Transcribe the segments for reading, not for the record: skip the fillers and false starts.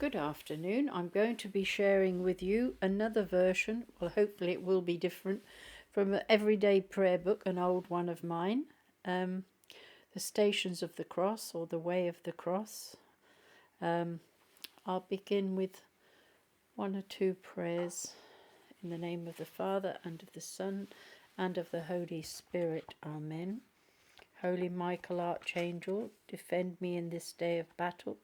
Good afternoon. I'm going to be sharing with you another version, well hopefully it will be different, from an everyday prayer book, an old one of mine, The Stations of the Cross, or The Way of the Cross. I'll begin with one or two prayers in the name of the Father and of the Son and of the Holy Spirit. Amen. Holy Michael, Archangel, defend me in this day of battle.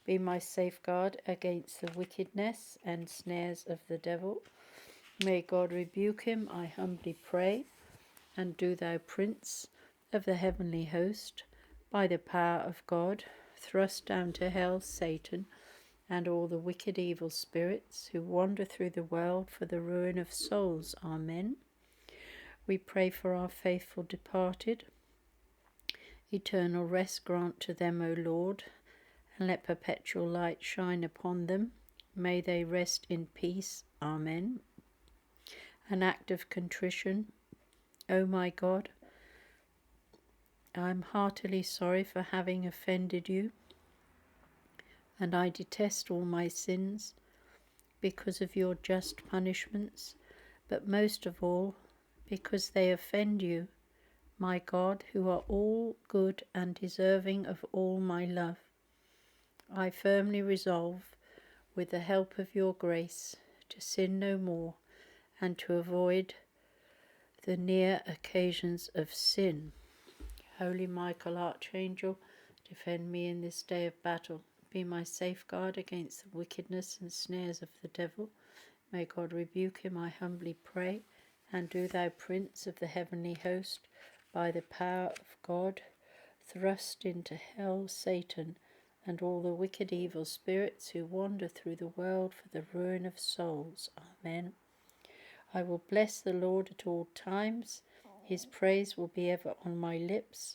Be my safeguard against the wickedness and snares of the devil. May God rebuke him, I humbly pray. And do thou, Prince of the heavenly host, by the power of God, thrust down to hell Satan and all the wicked evil spirits who wander through the world for the ruin of souls. Amen. We pray for our faithful departed. Eternal rest grant to them, O Lord, and let perpetual light shine upon them. May they rest in peace. Amen. An act of contrition. O my God, I am heartily sorry for having offended you, and I detest all my sins because of your just punishments, but most of all because they offend you, my God, who are all good and deserving of all my love. I firmly resolve, with the help of your grace, to sin no more and to avoid the near occasions of sin. Holy Michael, Archangel, defend me in this day of battle. Be my safeguard against the wickedness and snares of the devil. May God rebuke him, I humbly pray. And do thou, Prince of the heavenly host, by the power of God, thrust into hell Satan and all the wicked evil spirits who wander through the world for the ruin of souls. Amen. I will bless the Lord at all times. His praise will be ever on my lips.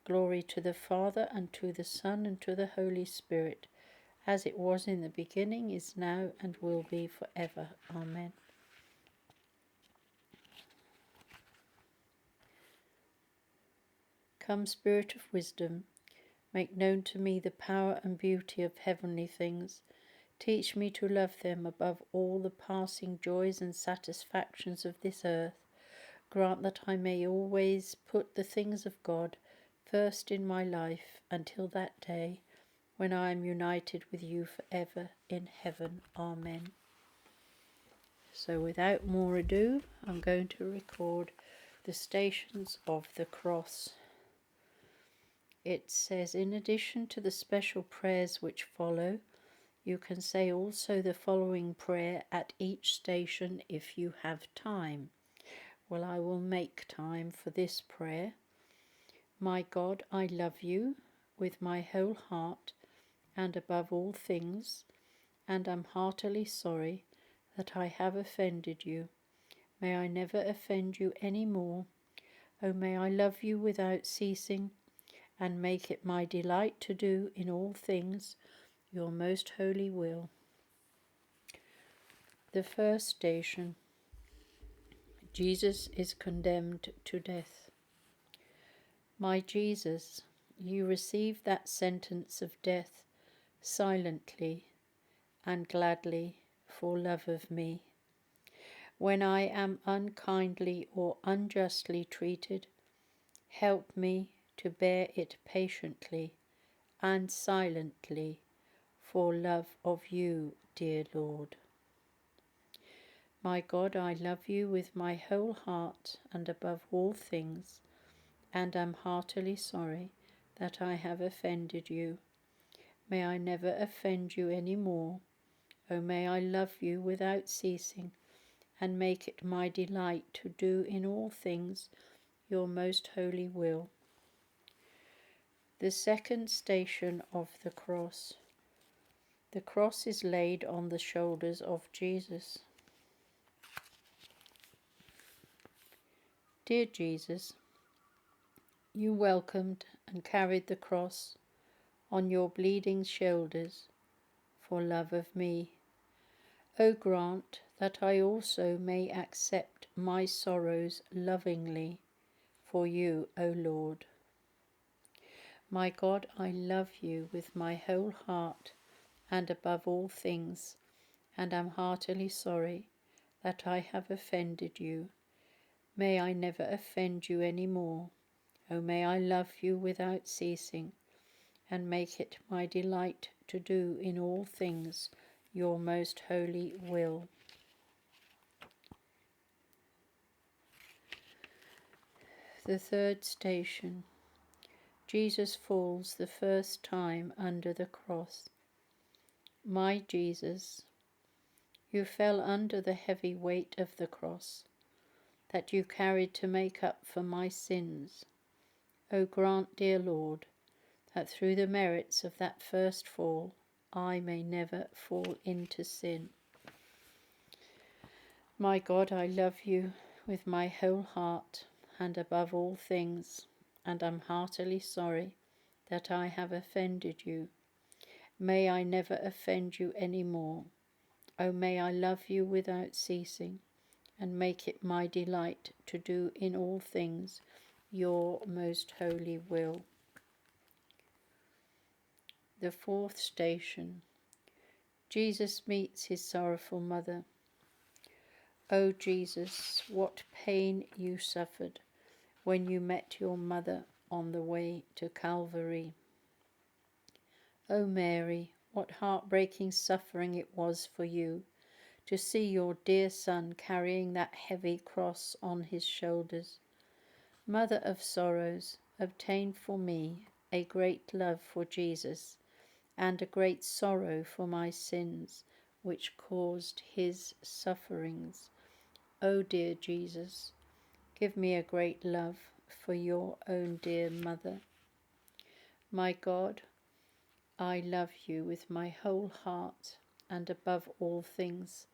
Glory to the Father, and to the Son, and to the Holy Spirit, as it was in the beginning, is now, and will be forever. Amen. Come, Spirit of wisdom, make known to me the power and beauty of heavenly things. Teach me to love them above all the passing joys and satisfactions of this earth. Grant that I may always put the things of God first in my life until that day when I am united with you forever in heaven. Amen. So without more ado, I'm going to record the Stations of the Cross. It says, in addition to the special prayers which follow, you can say also the following prayer at each station if you have time. Well, I will make time for this prayer. My God, I love you with my whole heart and above all things, and am heartily sorry that I have offended you. May I never offend you any more. Oh, may I love you without ceasing, and make it my delight to do in all things your most holy will. The first station. Jesus is condemned to death. My Jesus, you received that sentence of death silently and gladly for love of me. When I am unkindly or unjustly treated, help me to bear it patiently and silently for love of you, dear Lord. My God, I love you with my whole heart and above all things, and am heartily sorry that I have offended you. May I never offend you any more. Oh, may I love you without ceasing, and make it my delight to do in all things your most holy will. The second station of the cross. The cross is laid on the shoulders of Jesus. Dear Jesus, you welcomed and carried the cross on your bleeding shoulders for love of me. O grant that I also may accept my sorrows lovingly for you, O Lord. My God, I love you with my whole heart and above all things, and am heartily sorry that I have offended you. May I never offend you any more. O may I love you without ceasing, and make it my delight to do in all things your most holy will. The third station. Jesus falls the first time under the cross. My Jesus, you fell under the heavy weight of the cross that you carried to make up for my sins. O grant, dear Lord, that through the merits of that first fall, I may never fall into sin. My God, I love you with my whole heart and above all things, and am heartily sorry that I have offended you. May I never offend you any more. O may I love you without ceasing, and make it my delight to do in all things your most holy will. The fourth station. Jesus meets his sorrowful mother. O Jesus, what pain you suffered when you met your mother on the way to Calvary. O Mary, what heartbreaking suffering it was for you to see your dear son carrying that heavy cross on his shoulders. Mother of sorrows, obtain for me a great love for Jesus, and a great sorrow for my sins, which caused his sufferings. O dear Jesus, give me a great love for your own dear mother. My God, I love you with my whole heart and above all things,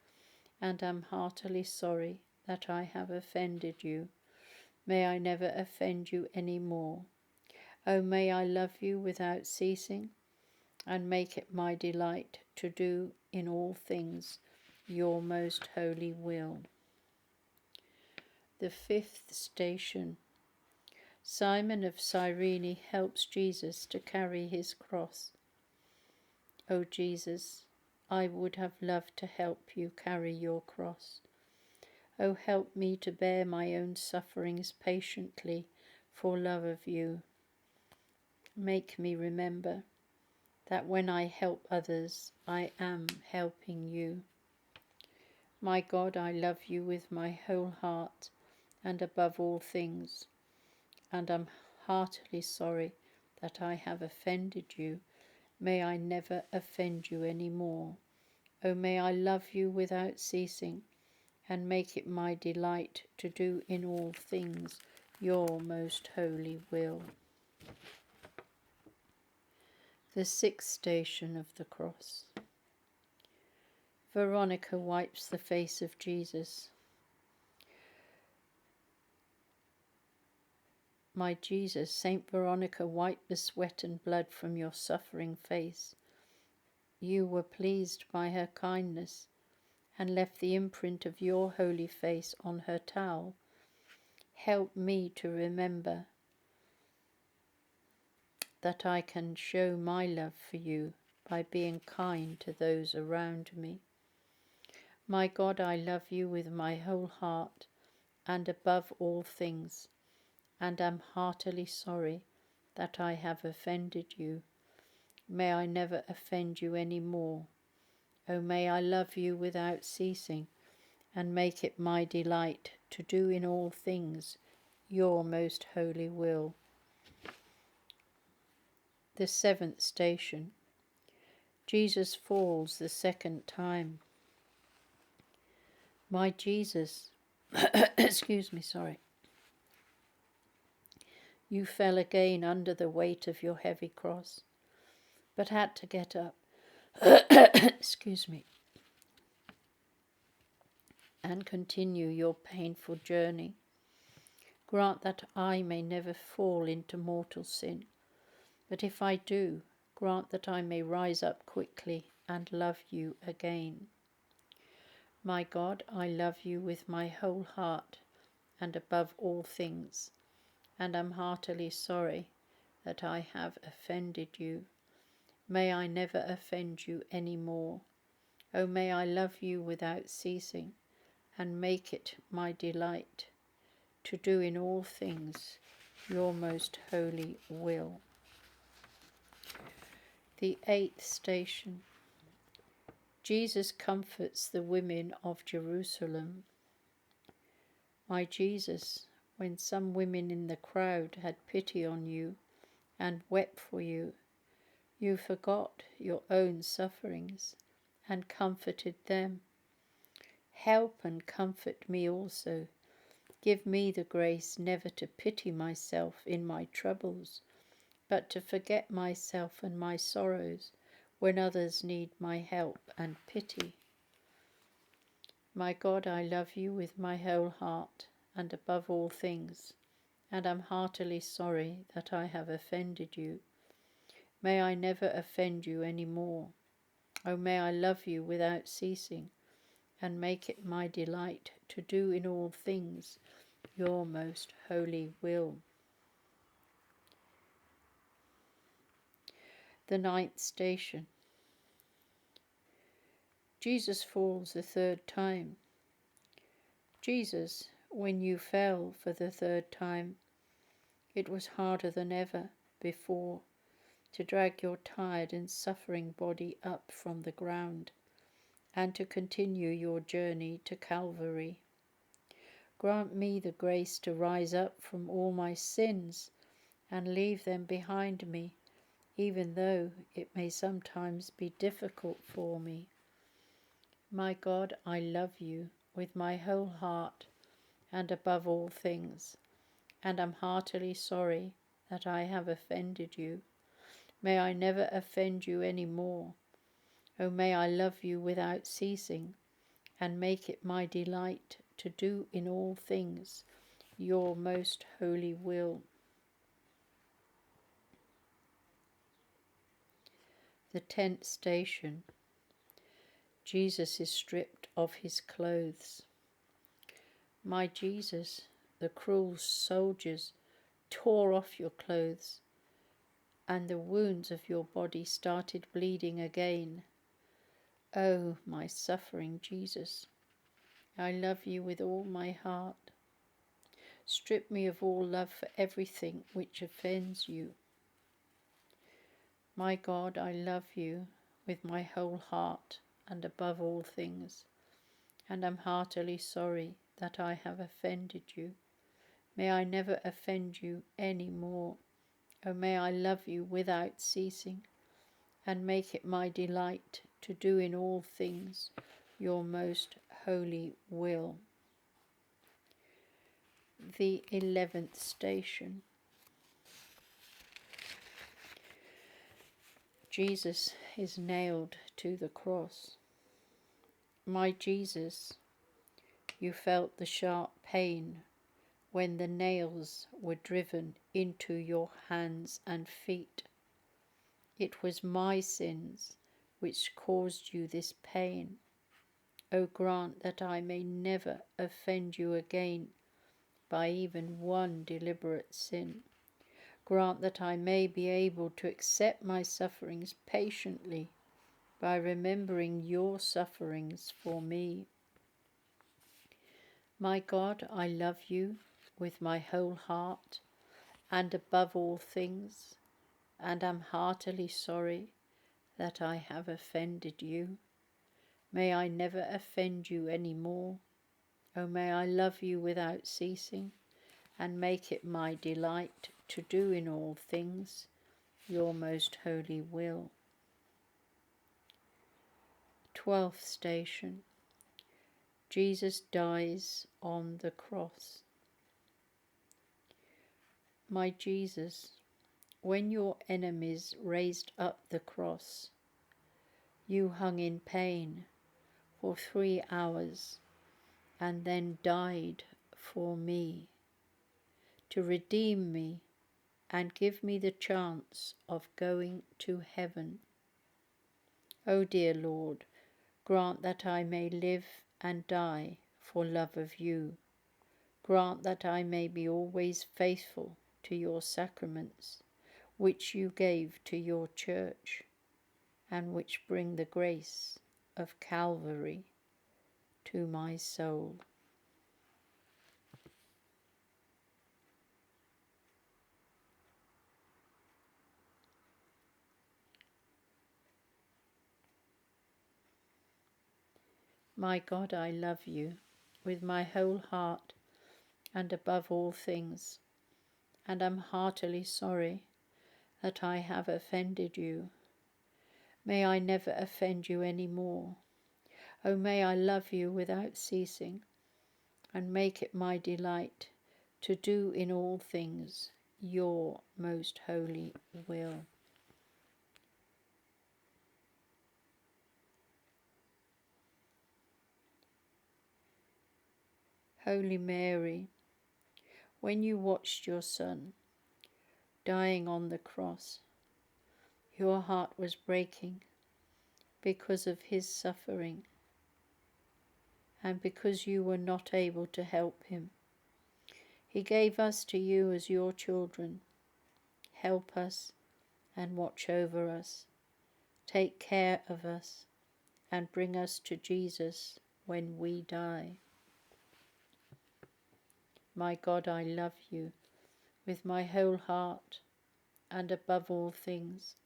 and am heartily sorry that I have offended you. May I never offend you any more. O may I love you without ceasing, and make it my delight to do in all things your most holy will. The fifth station. Simon of Cyrene helps Jesus to carry his cross. O Jesus, I would have loved to help you carry your cross. O help me to bear my own sufferings patiently for love of you. Make me remember that when I help others, I am helping you. My God, I love you with my whole heart and above all things, and am heartily sorry that I have offended you. May I never offend you any more. O may I love you without ceasing, and make it my delight to do in all things your most holy will. The sixth station of the cross. Veronica wipes the face of Jesus. My Jesus, Saint Veronica, wipe the sweat and blood from your suffering face. You were pleased by her kindness, and left the imprint of your holy face on her towel. Help me to remember that I can show my love for you by being kind to those around me. My God, I love you with my whole heart and above all things, and am heartily sorry that I have offended you. May I never offend you any more. O may I love you without ceasing, and make it my delight to do in all things your most holy will. The seventh station. Jesus falls the second time. My Jesus, you fell again under the weight of your heavy cross, but had to get up, and continue your painful journey. Grant that I may never fall into mortal sin, but if I do, grant that I may rise up quickly and love you again. My God, I love you with my whole heart and above all things, and am heartily sorry that I have offended you. May I never offend you any more. O may I love you without ceasing, and make it my delight to do in all things your most holy will. The 8th station. Jesus comforts the women of Jerusalem. My Jesus, when some women in the crowd had pity on you and wept for you, you forgot your own sufferings and comforted them. Help and comfort me also. Give me the grace never to pity myself in my troubles, but to forget myself and my sorrows when others need my help and pity. My God, I love you with my whole heart and above all things, and am heartily sorry that I have offended you. May I never offend you any more. O may I love you without ceasing, and make it my delight to do in all things your most holy will. The 9th station. Jesus falls the 3rd time. Jesus, when you fell for the 3rd time, it was harder than ever before to drag your tired and suffering body up from the ground and to continue your journey to Calvary. Grant me the grace to rise up from all my sins and leave them behind me, even though it may sometimes be difficult for me. My God, I love you with my whole heart and above all things, and am heartily sorry that I have offended you. May I never offend you any more. O may I love you without ceasing, and make it my delight to do in all things your most holy will. The 10th station. Jesus is stripped of his clothes. My Jesus, the cruel soldiers tore off your clothes, and the wounds of your body started bleeding again. Oh, my suffering Jesus, I love you with all my heart. Strip me of all love for everything which offends you. My God, I love you with my whole heart and above all things, and am heartily sorry that I have offended you. May I never offend you any more. O may I love you without ceasing, and make it my delight to do in all things your most holy will. The 11th station. Jesus is nailed to the cross. My Jesus, you felt the sharp pain when the nails were driven into your hands and feet. It was my sins which caused you this pain. O grant that I may never offend you again by even one deliberate sin. Grant that I may be able to accept my sufferings patiently by remembering your sufferings for me. My God, I love you with my whole heart and above all things, and am heartily sorry that I have offended you. May I never offend you any more. O may I love you without ceasing, and make it my delight to do in all things your most holy will. 12th station. Jesus dies on the cross. My Jesus, when your enemies raised up the cross, you hung in pain for 3 hours and then died for me, to redeem me and give me the chance of going to heaven. O dear Lord, grant that I may live and die for love of you. Grant that I may be always faithful to your sacraments, which you gave to your church. and which bring the grace of Calvary to my soul. My God, I love you with my whole heart and above all things, and am heartily sorry that I have offended you. May I never offend you any more. Oh, may I love you without ceasing, and make it my delight to do in all things your most holy will. Holy Mary, when you watched your Son dying on the cross, your heart was breaking because of his suffering and because you were not able to help him. He gave us to you as your children. Help us and watch over us. Take care of us and bring us to Jesus when we die. My God, I love you with my whole heart and above all things,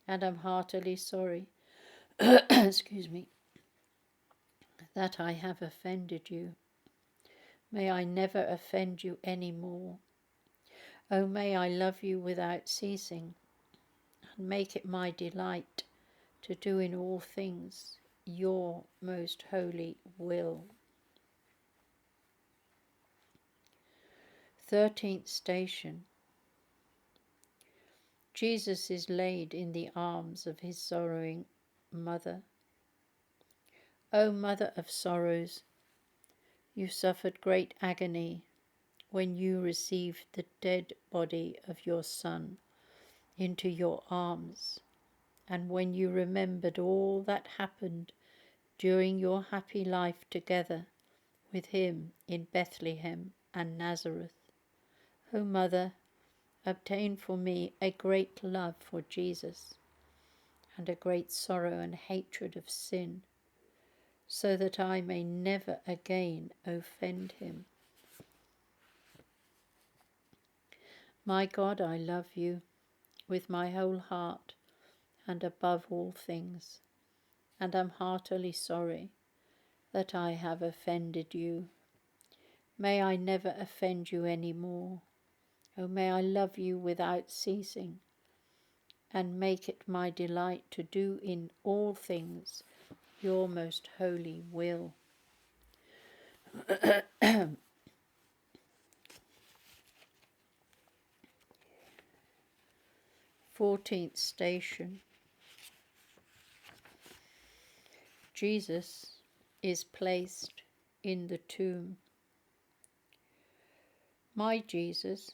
and am heartily sorry excuse me, that I have offended you. May I never offend you any more. Oh, may I love you without ceasing, and make it my delight to do in all things your most holy will. 13th station. Jesus is laid in the arms of his sorrowing mother. O Mother of Sorrows, you suffered great agony when you received the dead body of your Son into your arms, and when you remembered all that happened during your happy life together with him in Bethlehem and Nazareth. O Mother, obtain for me a great love for Jesus and a great sorrow and hatred of sin, so that I may never again offend him. My God, I love you with my whole heart and above all things, and am heartily sorry that I have offended you. May I never offend you any more. Oh, may I love you without ceasing, and make it my delight to do in all things your most holy will. 14th station. Jesus is placed in the tomb. My Jesus,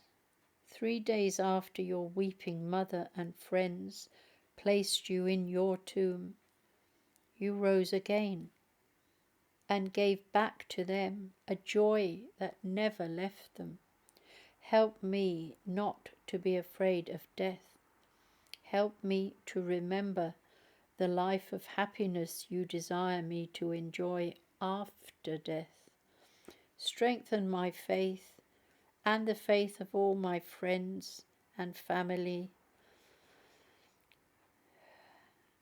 3 days after your weeping mother and friends placed you in your tomb, you rose again and gave back to them a joy that never left them. Help me not to be afraid of death. Help me to remember the life of happiness you desire me to enjoy after death. Strengthen my faith and the faith of all my friends and family,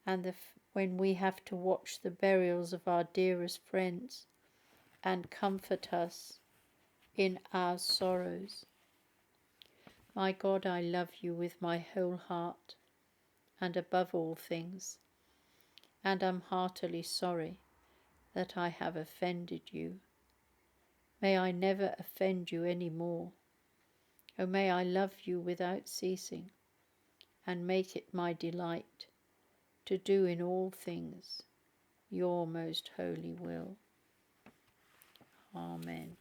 and when we have to watch the burials of our dearest friends, and comfort us in our sorrows. My God, I love you with my whole heart and above all things, and am heartily sorry that I have offended you. May I never offend you any more. Oh, may I love you without ceasing, and make it my delight to do in all things your most holy will. Amen.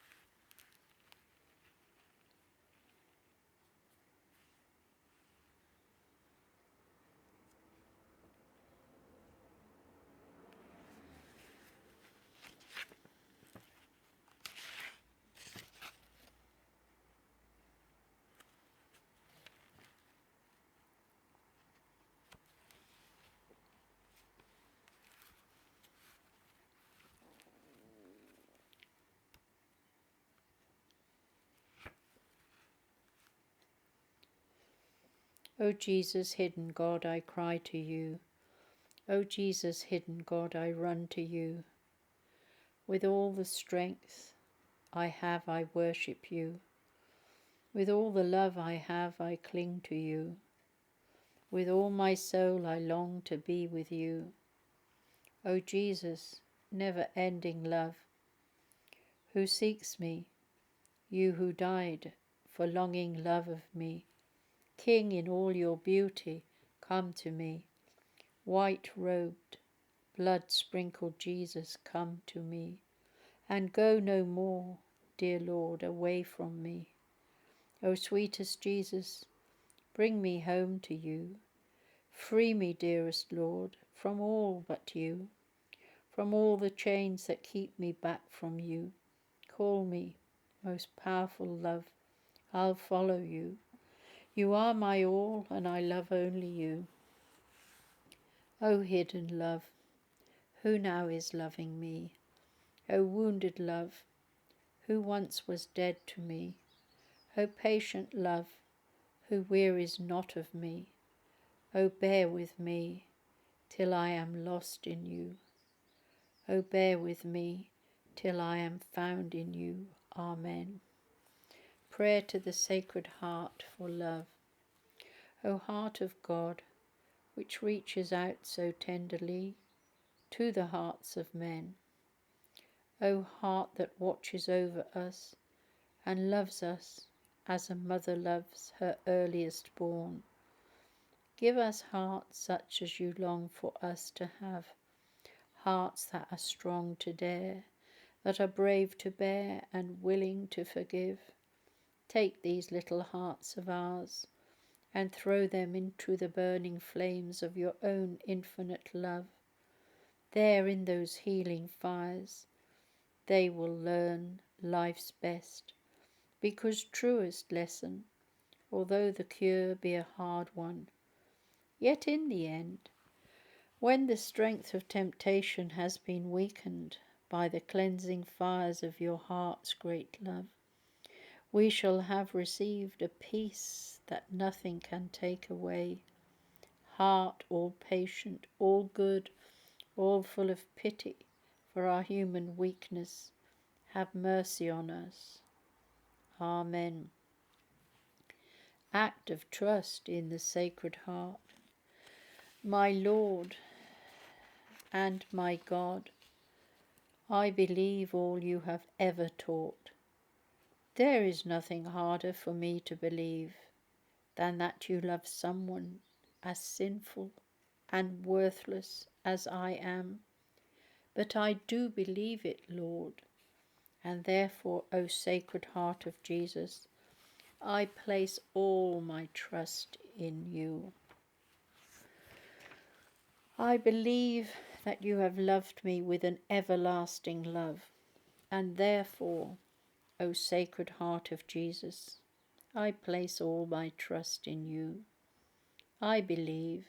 O Jesus, hidden God, I cry to you. O Jesus, hidden God, I run to you. With all the strength I have, I worship you. With all the love I have, I cling to you. With all my soul I long to be with you. O Jesus, never-ending love, who seeks me, you who died for longing love of me. King in all your beauty, come to me. White-robed, blood-sprinkled Jesus, come to me. And go no more, dear Lord, away from me. O sweetest Jesus, bring me home to you. Free me, dearest Lord, from all but you, from all the chains that keep me back from you. Call me, most powerful love, I'll follow you. You are my all, and I love only you. O hidden love, who now is loving me? O wounded love, who once was dead to me? O patient love, who wearies not of me? O bear with me till I am lost in you. O bear with me till I am found in you. Amen. Prayer to the Sacred Heart for love. O heart of God, which reaches out so tenderly to the hearts of men. O heart that watches over us and loves us as a mother loves her earliest born. Give us hearts such as you long for us to have, hearts that are strong to dare, that are brave to bear and willing to forgive. Take these little hearts of ours and throw them into the burning flames of your own infinite love. There in those healing fires they will learn life's best, because truest lesson, although the cure be a hard one. Yet in the end, when the strength of temptation has been weakened by the cleansing fires of your heart's great love, we shall have received a peace that nothing can take away. Heart all patient, all good, all full of pity for our human weakness, have mercy on us. Amen. Act of trust in the Sacred Heart. My Lord and my God, I believe all you have ever taught. There is nothing harder for me to believe than that you love someone as sinful and worthless as I am. But I do believe it, Lord, and therefore, O Sacred Heart of Jesus, I place all my trust in you. I believe that you have loved me with an everlasting love, and therefore, O Sacred Heart of Jesus, I place all my trust in you. I believe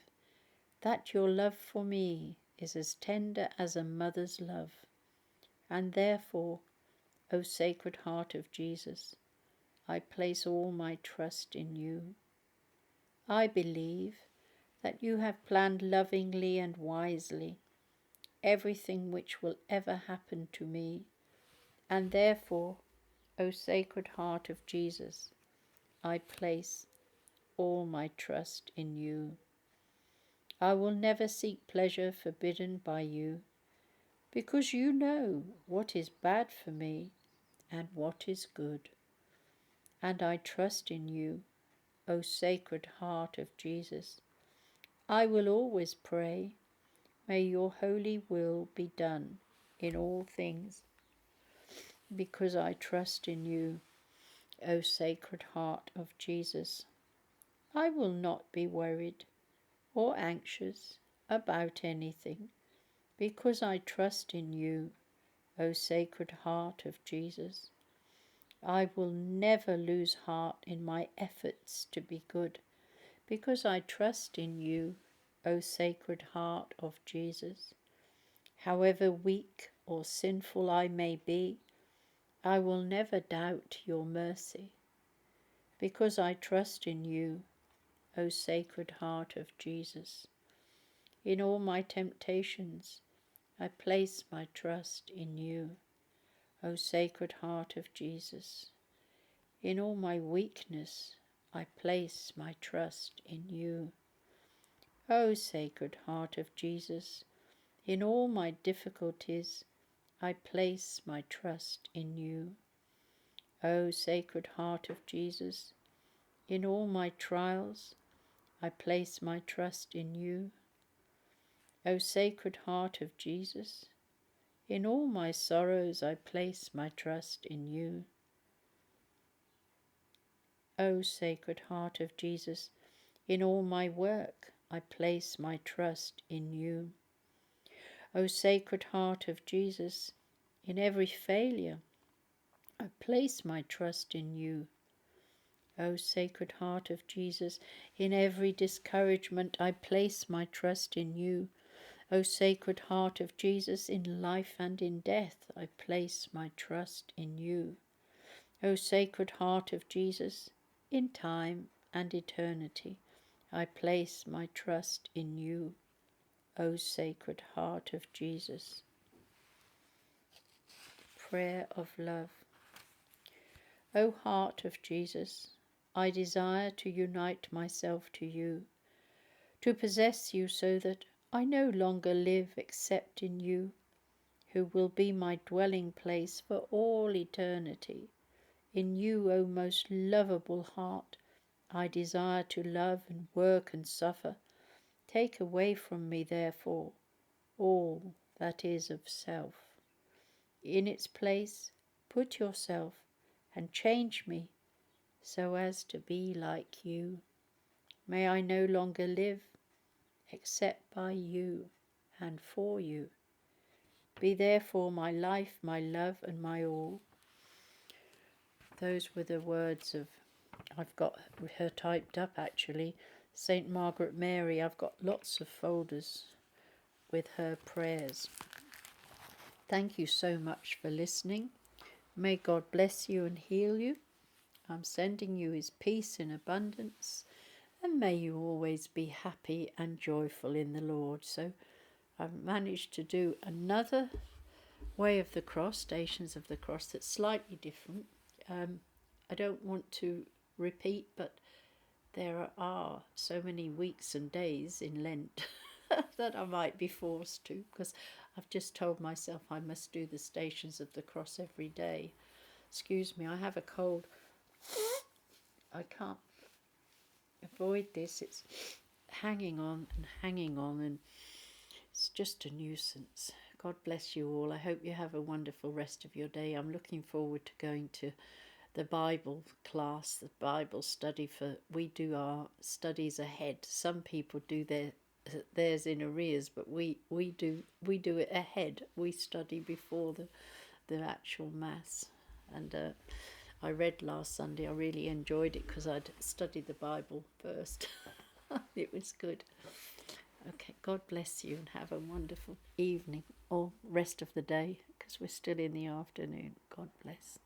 that your love for me is as tender as a mother's love, and therefore, O Sacred Heart of Jesus, I place all my trust in you. I believe that you have planned lovingly and wisely everything which will ever happen to me, and therefore, O Sacred Heart of Jesus, I place all my trust in you. I will never seek pleasure forbidden by you, because you know what is bad for me and what is good. And I trust in you, O Sacred Heart of Jesus. I will always pray, may your holy will be done in all things, because I trust in you, O Sacred Heart of Jesus. I will not be worried or anxious about anything, because I trust in you, O Sacred Heart of Jesus. I will never lose heart in my efforts to be good, because I trust in you, O Sacred Heart of Jesus. However weak or sinful I may be, I will never doubt your mercy, because I trust in you, O Sacred Heart of Jesus. In all my temptations, I place my trust in you, O Sacred Heart of Jesus. In all my weakness, I place my trust in you, O Sacred Heart of Jesus. In all my difficulties, I place my trust in you, O Sacred Heart of Jesus. In all my trials, I place my trust in you, O Sacred Heart of Jesus. In all my sorrows, I place my trust in you, O Sacred Heart of Jesus. In all my work, I place my trust in you, O Sacred Heart of Jesus. In every failure, I place my trust in you, O Sacred Heart of Jesus. In every discouragement, I place my trust in you, O Sacred Heart of Jesus. In life and in death, I place my trust in you, O Sacred Heart of Jesus. In time and eternity, I place my trust in you, O Sacred Heart of Jesus. Prayer of Love. O Heart of Jesus, I desire to unite myself to you, to possess you so that I no longer live except in you, who will be my dwelling place for all eternity. In you, O most lovable heart, I desire to love and work and suffer. Take away from me, therefore, all that is of self. In its place, put yourself and change me so as to be like you. May I no longer live except by you and for you. Be therefore my life, my love, and my all. Those were the words of, I've got her typed up actually, St. Margaret Mary. I've got lots of folders with her prayers. Thank you so much for listening. May God bless you and heal you. I'm sending you his peace in abundance, and may you always be happy and joyful in the Lord. So I've managed to do another Way of the Cross, Stations of the Cross, that's slightly different. I don't want to repeat, but there are so many weeks and days in Lent that I might be forced to, because I've just told myself I must do the Stations of the Cross every day. Excuse me, I have a cold. I can't avoid this. It's hanging on, and it's just a nuisance. God bless you all. I hope you have a wonderful rest of your day. I'm looking forward to going to the Bible class, the Bible study. We do our studies ahead. Some people do theirs in arrears, but we do it ahead. We study before the actual Mass. And I read last Sunday. I really enjoyed it because I'd studied the Bible first. It was good. Okay, God bless you and have a wonderful evening or rest of the day, because we're still in the afternoon. God bless.